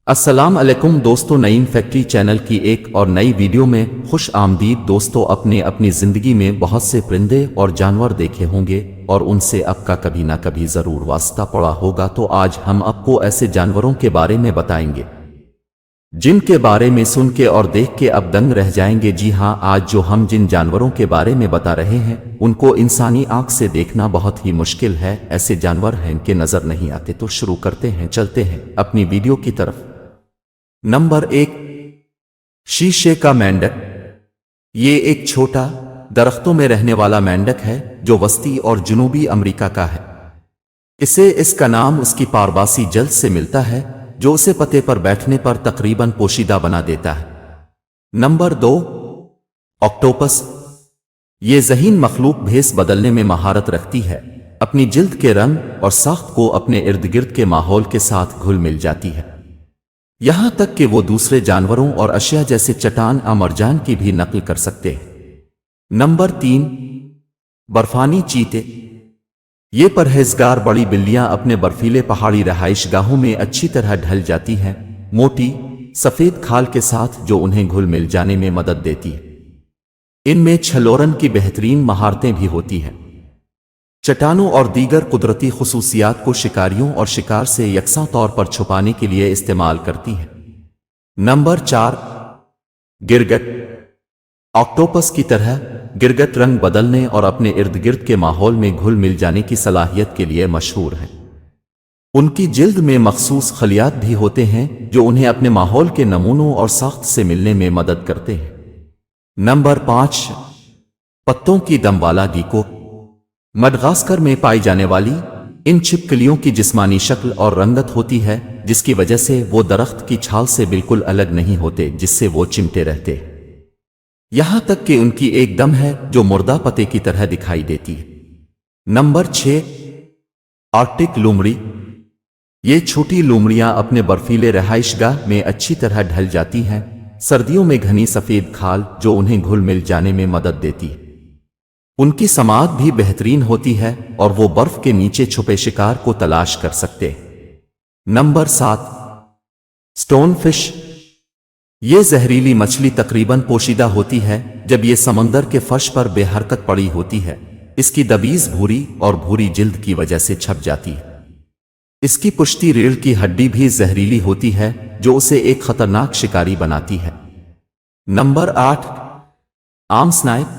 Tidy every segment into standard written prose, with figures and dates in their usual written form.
अस्सलाम अलैकुम दोस्तों, नईम फैक्ट्री चैनल की एक और नई वीडियो में खुश आमदीद। दोस्तों, अपनी ज़िंदगी में बहुत से परिंदे और जानवर देखे होंगे और उनसे आपका कभी ना कभी ज़रूर वास्ता पड़ा होगा। तो आज हम आपको ऐसे जानवरों के बारे में बताएंगे जिनके बारे में सुन के और देख के अब दंग रह जाएंगे। जी हाँ, आज जो हम जिन जानवरों के बारे में बता रहे हैं उनको इंसानी आंख से देखना बहुत ही मुश्किल है। ऐसे जानवर हैं इनके नजर नहीं आते। तो शुरू करते हैं, चलते हैं अपनी वीडियो की तरफ। नंबर 1, शीशे का मेंढक। ये एक छोटा दरख्तों में रहने वाला मेंढक है जो वस्ती और जनूबी अमेरिका का है। इसे इसका नाम उसकी पारबासी जल्द से मिलता है जो उसे पते पर बैठने पर तकरीबन पोशीदा बना देता है। Number 2, octopus. ये ज़हीन मखलूक भेस बदलने में महारत रखती है। अपनी जिल्द के रंग और साख्त को अपने इर्द गिर्द के माहौल के साथ घुल मिल जाती है, यहां तक कि वो दूसरे जानवरों और अशिया जैसे चट्टान या मरजान की भी नकल कर सकते हैं। नंबर 3, बर्फानी चीते। ये परहेजगार बड़ी बिल्लियां अपने बर्फीले पहाड़ी रहाइशगाहों में अच्छी तरह ढल जाती हैं, मोटी सफेद खाल के साथ जो उन्हें घुल मिल जाने में मदद देती है। इनमें छलोरन की बेहतरीन महारतें भी होती हैं। चट्टानों और दीगर कुदरती खुसूसियात को शिकारियों और शिकार से यकसा तौर पर छुपाने के लिए इस्तेमाल करती है। नंबर 4, गिरगट। ऑक्टोपस की तरह गिरगट रंग बदलने और अपने इर्द गिर्द के माहौल में घुल मिल जाने की सलाहियत के लिए मशहूर है। उनकी जिल्द में मखसूस खलियात भी होते हैं जो उन्हें अपने माहौल के नमूनों और साख्त से मिलने में मदद करते हैं। नंबर 5, पत्तों की दम वाला गीको। मडगास्कर में पाई जाने वाली इन छिपकलियों की जिस्मानी शक्ल और रंगत होती है जिसकी वजह से वो दरख्त की छाल से बिल्कुल अलग नहीं होते, जिससे वो चिमटे रहते। यहां तक कि उनकी एक दम है जो मुर्दा पत्ते की तरह दिखाई देती है। नंबर 6, आर्कटिक लोमड़ी। ये छोटी लोमड़ियां अपने बर्फीले रहाइशगाह में अच्छी तरह ढल जाती हैं। सर्दियों में घनी सफेद खाल जो उन्हें घुल मिल जाने में मदद देती है। उनकी समात भी बेहतरीन होती है और वो बर्फ के नीचे छुपे शिकार को तलाश कर सकते हैं। Number 7, stonefish. ये जहरीली मछली तकरीबन पोशीदा होती है जब ये समंदर के फर्श पर बेहरकत पड़ी होती है। इसकी दबीज भूरी और भूरी जिल्द की वजह से छप जाती है। इसकी पुश्ती रीढ़ की हड्डी भी जहरीली होती है जो उसे एक खतरनाक शिकारी बनाती है। नंबर 8, आम स्नाइप।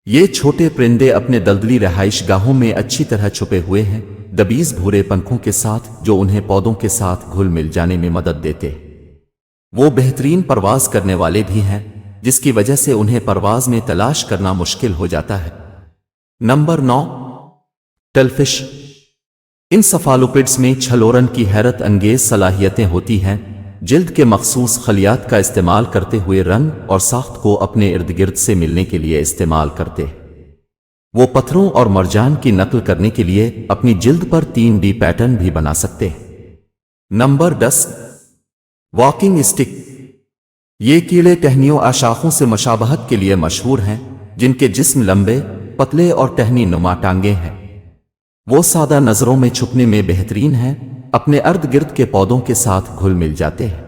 ये छोटे परिंदे अपने दलदली रहाइशगाहों में अच्छी तरह छुपे हुए हैं, दबीज भूरे पंखों के साथ जो उन्हें पौधों के साथ घुल मिल जाने में मदद देते। वो बेहतरीन परवाज करने वाले भी हैं जिसकी वजह से उन्हें परवाज में तलाश करना मुश्किल हो जाता है। नंबर 9, टेलफिश। इन सफालोपिड्स में छलोरन की हैरत अंगेज सलाहियतें होती हैं। जिल्द के मखसूस खलियात का इस्तेमाल करते हुए रंग और साख्त को अपने इर्द गिर्द से मिलने के लिए इस्तेमाल करते। वो पत्थरों और मरजान की नकल करने के लिए अपनी जिल्द पर 3D पैटर्न भी बना सकते हैं। Number 10, walking stick. ये कीड़े टहनियों और शाखों से मशाबहत के लिए मशहूर हैं, जिनके जिस्म लंबे, पतले और टहनी नुमा टांगे हैं। वो सादा नजरों में छुपने में बेहतरीन हैं, अपने अर्द गिर्द के पौधों के साथ घुल मिल जाते हैं।